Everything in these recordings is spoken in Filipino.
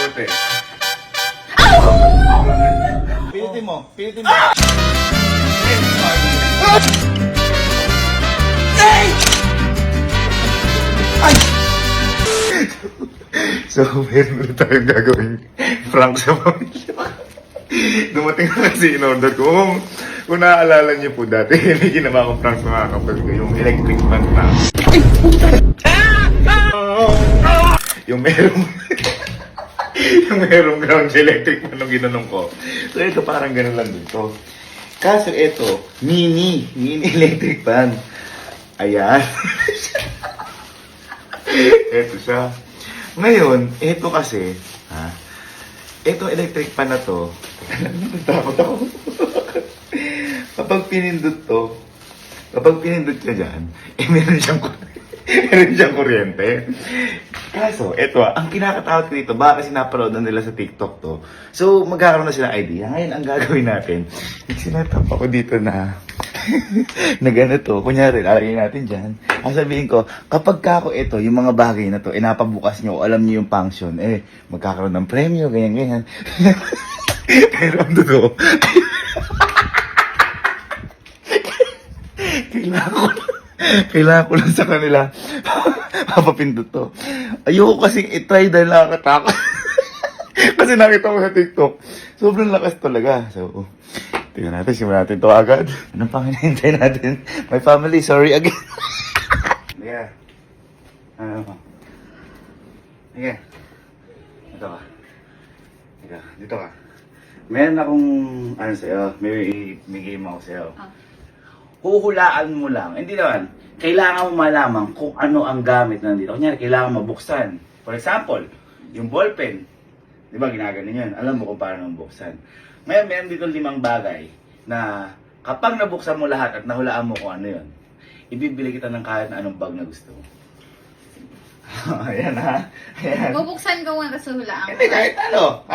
mabuti. Pilitin mo, pilitin mo. So, meron na tayong gagawin prank sa pamilya. Dumating na kasi in-order ko. Kung naaalala niyo po dati, may ginawa kong prank sa mga kapatid ko, yung electric fan na. Yung merong ground sa electric fan nung ginanong ko. So, ito parang ganun lang dito. Kaso ito, mini electric fan. Ayan. Ito siya. Ngayon, ito kasi, ito electric fan na to, natakot ako. Kapag pinindot ka dyan, meron siyang kuryente. Kaso, ito ang kinakatakot ko dito, baka kasi napanood na nila sa TikTok to. So, magkakaroon na silang idea. Ngayon, ang gagawin natin, sinatap ako dito na ganito. Kunyari, lalagay natin dyan. Ang sabihin ko, kapag kako ito, yung mga bagay na to, napabukas nyo, alam nyo yung function, magkakaroon ng premyo, ganyan. Pero ang totoo, kailangan ko lang sa kanila mapapindot to. Ayoko kasing itry dahil nakakatakot. Kasi nakita ko sa TikTok. Sobrang lakas talaga. So, tingnan natin, simulan natin ito agad. Anong pang hinihintay natin? My family, sorry again. Yeah. Okay. Dito ka. Dito ka. Meron akong, sa'yo, may game ako sa'yo. Huhulaan mo lang. Hindi naman. Kailangan mo malaman kung ano ang gamit na nandito. Kunyari, kailangan mabuksan. For example, yung ballpen. Di ba, ginaganon yun. Alam mo kung paano mabuksan. Ngayon, meron dito 5 bagay na kapag nabuksan mo lahat at nahulaan mo kung ano yun, ibibili kita ng kahit na anong bag na gusto mo. Ayan ha. Ayan. Bubuksan ko nga kasi hulaan ko. Hindi, kahit ano.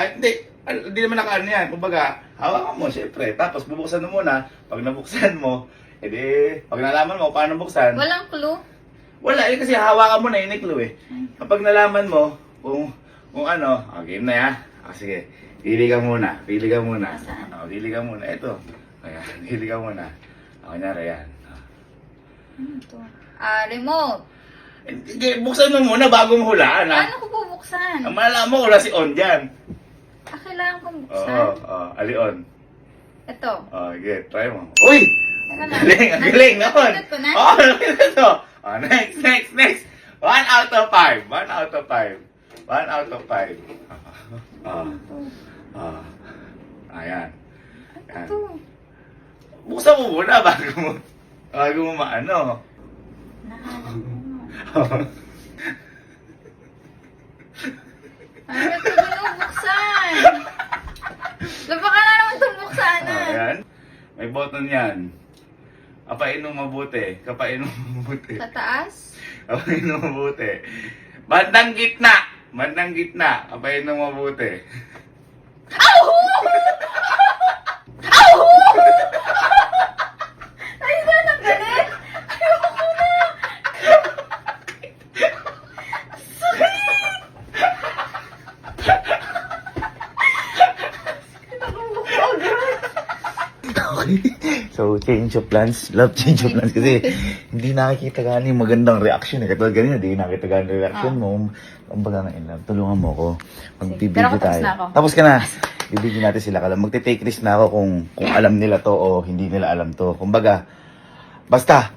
Hindi naman nakaano yan. Kumbaga, hawakan mo, syempre. Tapos bubuksan mo muna. Pag nabuksan mo, pag nalaman mo paano buksan. Walang clue? Wala, kasi hawakan mo na yun, clue eh. Kapag nalaman mo, kung ano, game na ya. Sige, pili ka muna. Pili ka muna. Pili ka muna. Ito. Ayan, pili ka muna. Kunyari, yan. Ito. Remote. Buksan mo muna bago mo hulaan, ha? Paano ko bubuksan? Ang malalaman mo, wala si on dyan. Kailangan kong buksan? Ali on. Ito. Okay, try mo. Uy! Ang galing naman. Napindot ko na? Ito. Next. 1 out of 5. 1 out of 5. 1 out of 5. Ayan. Ito. Buksan mo muna bago mo maano. Nahanap ko nga. Ano ito binubuksan? Baka na naman itong buksanan. Ayan. May button yan. Kapain mo mabuti. Sa taas? Kapain mo mabuti. Bandang gitna. Kapain mo mabuti. Au! Au! Ay, na galit. Ayoko na. Okay. So, change of plans. Love change of plans kasi hindi nakikita gano'n yung magandang reaction. Katulad ganyan, hindi nakikita gano'n yung reaction mo. Ang baga nga in love, tulungan mo ako. Magbibideo tayo. na ako. Tapos ka na. Bibigyan natin sila ka lang. Magte-take risk na ako kung alam nila to o hindi nila alam to. Kumbaga, basta,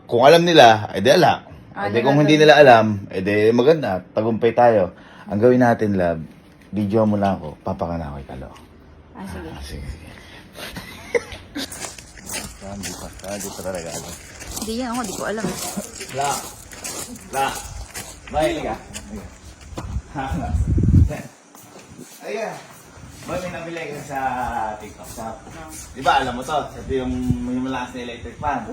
kung alam nila, edi ala. Edi kung hindi nila alam, edi maganda. Tagumpay tayo. Ang gawin natin, love, video mo lang ako, papakana ako ikalo. Sige. Sige. Hindi pa talaga alam. Hindi yan ako, di ko alam. La. Mahilig ka? Ayan. Boy, may nabili ka sa TikTok shop. Di ba, alam mo to? Ito yung malakas na electric fan.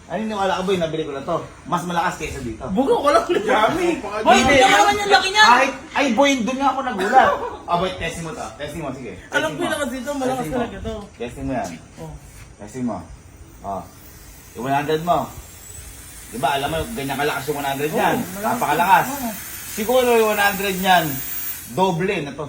Ano yung wala ka boy, nabili ko na to. Mas malakas kaysa dito. Bugo ko lang. Yummy! Boy, hindi naman yung laki niya. Ay boy, doon nga ako nagulat. Boy, testing mo to. Testing mo, sige. Alam ko yung lakas dito, malakas talaga to. Testing mo yan. Oh. Testing mo. Yung 100 mo. Diba, alam mo, ganyan kalakas yung 100 yan. malakas. Napakalakas. Siguro yung 100 yan, Doble na to.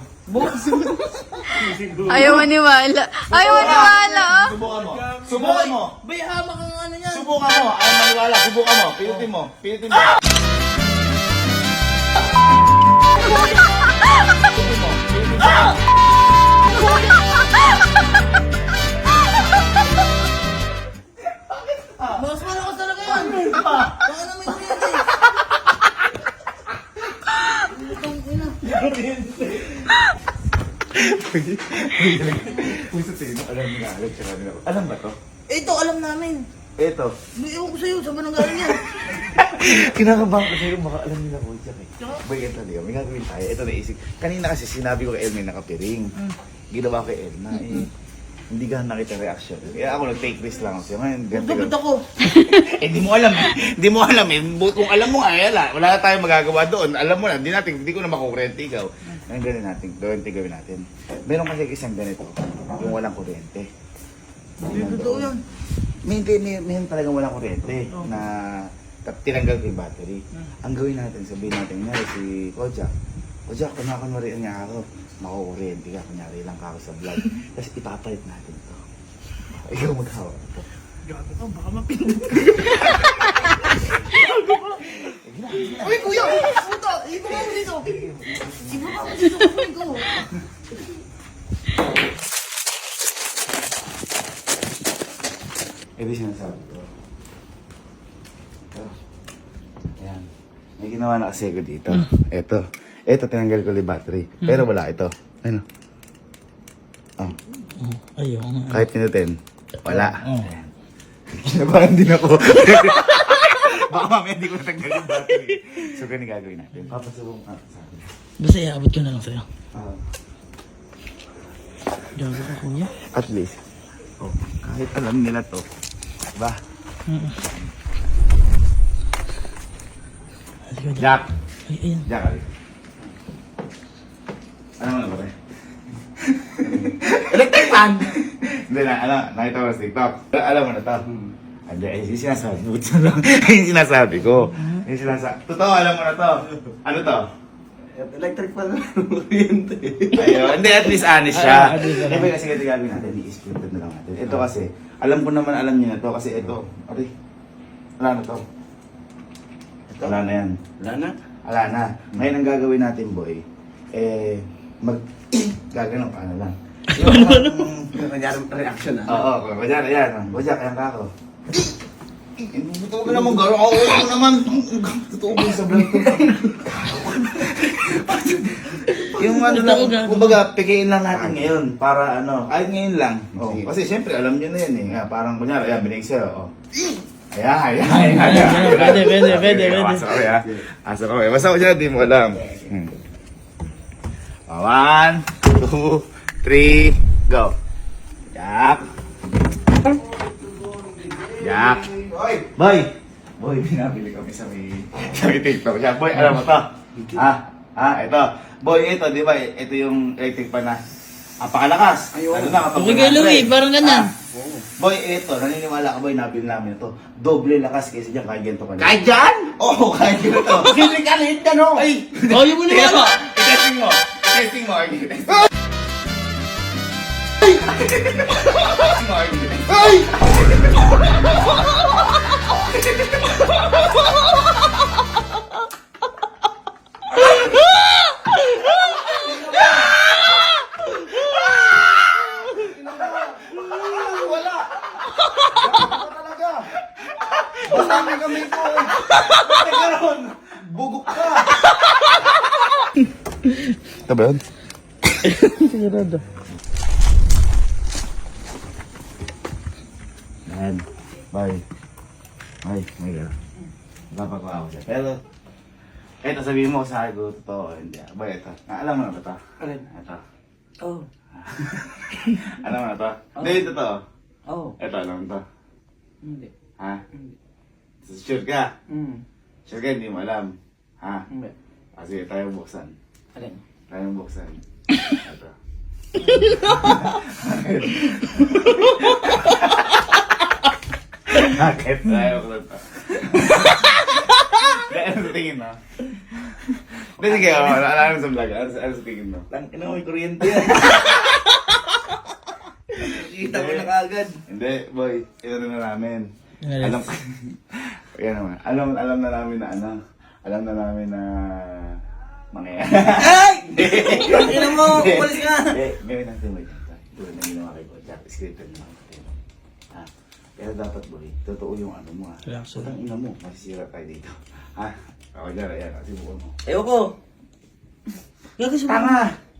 Ayaw maniwala. Ayaw maniwala, oh. Subukan mo. Subukan mo. Bay, hamak ang ano yan. Subukan mo. Ayaw maniwala. Subukan mo. Pinutin mo. Pinutin mo. Pinutin mo. Pinutin mo. Mas malakas talaga yan. Baka naman yun eh. Alam ba to? Ito, alam namin. Ito. Ewan ko sa'yo, saan ba nang galing yan? Kinakabahan ko sa'yo, baka alam nila ko dyan eh. Boy, ito liyo, may gagawin tayo. Ito naisip. Kanina kasi sinabi ko kay Elma yung nakapiring. Ginawa ko kay Elma eh. Hindi ka nakita reaction. Kaya ako nag-take risk lang ako siya. Man, ganti Dapat ka. ako. Eh, di mo alam eh. Di mo alam eh. Kung alam mo ay wala na tayong magagawa doon. Alam mo na, hindi ko na makukurente ikaw. Ang gawin natin. Meron kasi isang ganito, yung walang kuryente. Hindi totoo yan. May talagang walang kuryente na tinanggal ko yung battery. Ang gawin natin, sabihin natin nga si Kojak. Kojak, kumakunwarian niya ako. Makukuryente ka, kunyari lang ka ako sa vlog. Tapos ipapalit natin to. Ikaw maghawak ito. Gago ka, baka mapindot ka. Uy, kuya! Puta! Ibaba mo dito! Ibaba mo dito! Kunin ko! Ito yung sinasabi ko. Ito. Ayan. May ginawa na kasi ko dito. Ito. Ito, tinanggal ko yung battery. Pero wala ito. Ano? Oh. Ayaw nga. Kahit pinutin, wala. Ayan. Kinabahan din ako. Baka mamaya hindi ko natanggal yung battery. So, ganun gagawin natin. Papasubong ka sa akin. Basta iabot ko na lang sa'yo. Gago ka, kuya. At least, oh, kahit alam nila to, diba? Sige, Jack! Ay, ayan. Jack, ali. Ano mo na ba, Electric fan! Hindi na, nakita ko sa TikTok. Alam mo na to. Hindi, yung sinasabi. Buti na lang. Yung sinasabi ko. Yung sinasabi. Totoo, alam mo na to. Ano to? Electric fan na kuryente. Ayun, hindi, at least honest siya. Honest siya. Kasi kasi gagawin natin, i-split na lang natin. Ito kasi, alam ko naman alam niyo na to kasi ito. Ari, wala na to. Wala na yan. Wala na? Wala na. Ngayon ang gagawin natin, boy, gagawin paano lang. Kanyari reaction ah. Oo, kunyari yan. Bojak, yan ka ako. Totoo ka naman, garo ako. Ito naman, totoo ko sa vlog ko. Yung ano lang, kumbaga, pikiin lang natin ngayon para ano, kahit ngayon lang. Oh, kasi siyempre, alam niyo na yan eh. Parang kunyari, ayan, binig sa'yo. Oh. Ayan. Pwede. Pasok kami ha. Pasok kami. Basta ko dyan, di mo alam. 1, 2, 3, go. Jack. Jack. Boy! Boy, binabili kami sa may TikTok. Jack, boy, alam mo to? Ito. Boy, ito, di ba? Ito yung electric pan na apakalakas. Ano na, kapag Okay, Louie, parang ganyan. Boy, ito, naniniwala ka boy, nabili namin ito. Doble lakas kaysa dyan, kaya ganito ka na. Kahit dyan? Oo, kaya ganito. Hindi ka na hit ka no? Ay! Ayaw mo Tingnan mo! naman. I-testing mo! I-testing mo, Argy. I-testing mo. Wala! Talaga! Basta may kamay ko! Basta karoon! Bugok ka! Ito ba yun? Sigurado. Man, bye. Ay, my God. Napapagawa ko siya. Pero, eto sabihin mo sa akin, totoo, hindi. Ba, ito. Alam mo na ba ito? Alin? Ito. Oh. Alam mo na ito? Hindi, totoo. Oh. Ito, alam mo ito. Hindi. Ha? Sure ka? Hmm. Sure ka, hindi mo alam. Ha? Hindi. Sige, tayo buksan. Alin? Tayo buksan. Ito. Bakit? Tayo buksan ito. Ano tingin mo? Hindi, sige, ano sa vlog? Ano sa tingin mo? Lang, may kuryente yan. Kita ko na kagad. Hindi, boy. Ito na namin. Alam Yan naman. Alam na namin na ano. Alam na namin na mangyayari. Ay! Ina mo, umalis ka! Gawin natin, boy. Gawin na ginawa kay boy. Scripted na natin. Ha? Pero dapat, boy, totoo yung ano mo, ha? Walang ina mo. Masisira tayo dito. Ha? Ako dyan, ayan. Sibukan mo. Ayoko. Gagawin mo. Tama!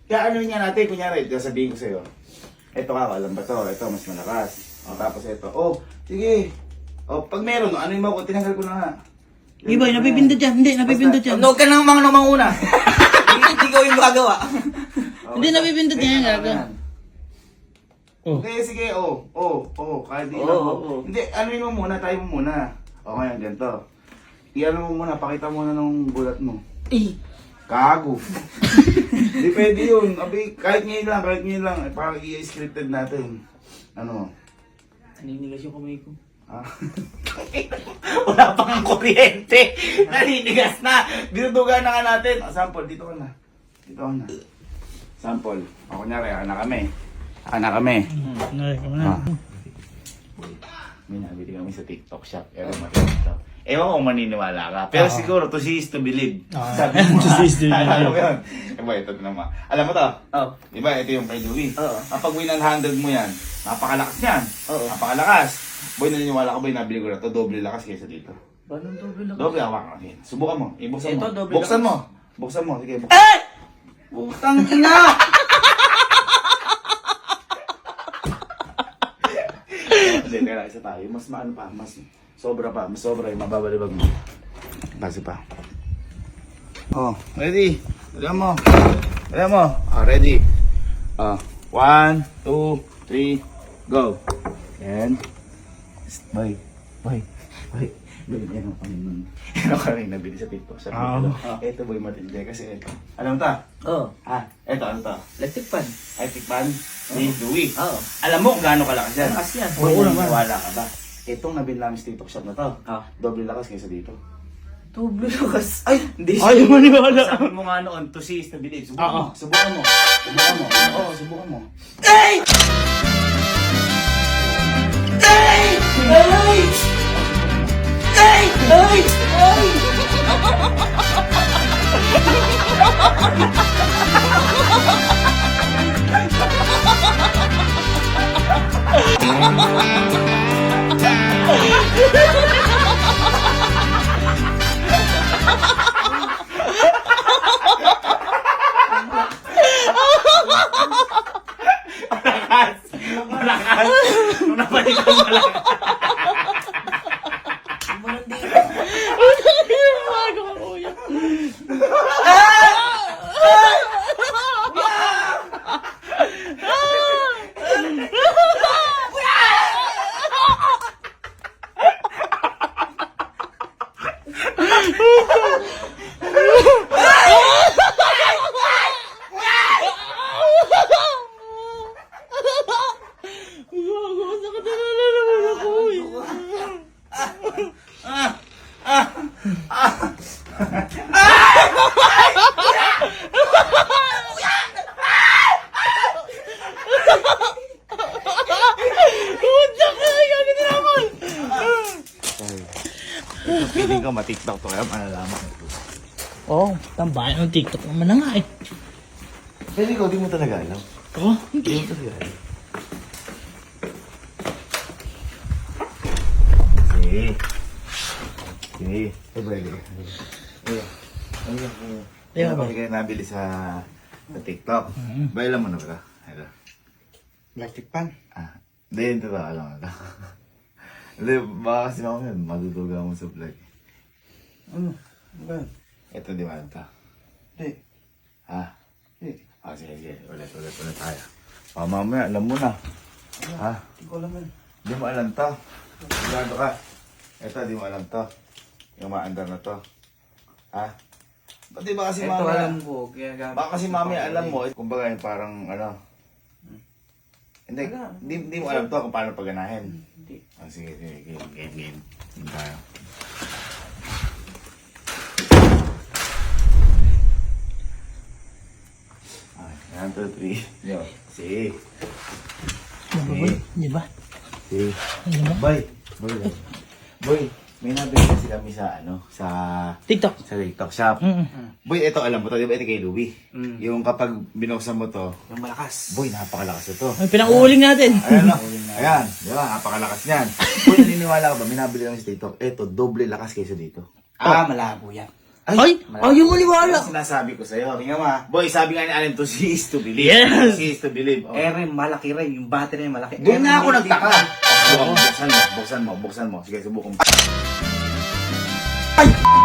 Kaya ano niya natin, kunyari, sabihin ko sa'yo. Ito ka, alam ba to? Ito, mas malakas. O, tapos ito. Oh, sige. O, pag meron, ano yung mga tinanggal ko na nga. Iba, napipindot yan. Hindi, napipindot yan. Huwag ka nang mga manguna. Hindi ko yung gagawa. Hindi, napipindot yan, gaga. Oh. Hindi, sige, kahit di Oo, na ako. oo. Hindi, ano mo muna, tayo mo muna. O, ngayon, ganito. Iano mo muna, pakita mo na nung gulat mo. Gago. Hindi pwede yun. Abi, kahit ngayon lang. Parang i-scripted natin. Ano? Naninigas yung kamay ko. Ah. Wala pang ang kuryente. Naninigas na. Dinudugan na nga natin. Sample, dito ka na. Sample. O, kunyari, anak kami. Ah. May nabili kami sa TikTok shop. Ewan ko kung maniniwala ka. Pero siguro, to see is to believe. Sabi mo. Alam mo yun. Ito naman. Alam mo to? Oo. Diba, ito yung Pride Win. Oo. Kapag win ang 100 mo yan, napakalakas yan. Oo. Napakalakas. Boy, naniniwala ka, boy, nabili ko na to. Doble lakas kaysa dito. Paano doble lang? Doble hawak ka. Subukan mo. Ibuksan mo. Ito, doble Buksan lakas. mo. Buksan mo. Sige, buksan. Eh! Putang ina! Hindi, teka, isa tayo. Mas maano pa. Mas sobra pa. Mas sobra yung mababalibag mo. Base pa. Oh, ready? Alam mo. Ready? 1, 2, 3, go. And, boy. Yan ang kami nabili sa TikTok. Sabi ko, ito boy matindi kasi ito. Alam mo ta? Oo. Ito, ano to? Electric fan. Ay, tikpan ni Louie. Oo. Alam mo kung gaano kalakas yan? Lakas yan. Boy, naniniwala ka ba? Itong nabili namin sa TikTok shop na to. Doble lakas kaysa dito. Doble lakas. Ay! Hindi Ay, maniwala. Sabi mo nga noon, to see is to believe. Subukan mo. Oo, subukan mo. Ay! Ay! Ay! Ay! Ay! Ay! Malakas! Nung napalitan malakas. Feeling ko ma-TikTok to kaya malalaman ko. Oo, tambayan ng TikTok naman na nga eh. Feeling ko, di mo talaga alam. Oo, Di mo talaga alam. Sige. Pwede. Ayun ba? Ayun nabili sa TikTok. Ba alam mo na ba? Ito. Electric pan. Hindi, ito ba? Alam mo ito. Hindi, baka kasi ako yun, maduduga mo sa vlog. Ano? Ba? Ito, di ba alam ito? Hindi. Ha? Sige. Ulit tayo. Mamaya, alam mo na. Ha? Hindi ko alam yan. Di mo alam to. Sigurado ka. Ito, di mo alam to. Yung maandar na to. Ha? Ba't di ba kasi Ito mamaya? alam ko. Kaya gamit. Baka kasi mamaya alam mo. Kumbaga yung parang ano. Hindi mo alam to kung paano pagganahin. Hindi. Sige. Game. Game tayo. 1, 2, 3. Yo. Si. Di ba? Si. Boy. Boy. May nabili kasi kami sa sa TikTok. TikTok shop. Boy, ito alam mo to, di ba ito kay Louie? Yung kapag binuksan mo to, Yung malakas. boy, napakalakas ito. Ay, pinang-uuling natin. Ayan o. Ayan. Di ba? Napakalakas niyan. Boy, naniniwala ka ba? May nabili kami sa TikTok. Ito, doble lakas kaysa dito. Malabo yan. Ay, ayaw maniwala. Ano sinasabi ko sa'yo? Tingnan mo ha. Boy, sabi nga ni Allen to, see is to believe. Yes. See is to believe. Oh. Rin, malaki rin. Yung battery niya malaki. Doon na ako Hindi- nagtaka. Buksan mo. Sige, subukan mo. Ay!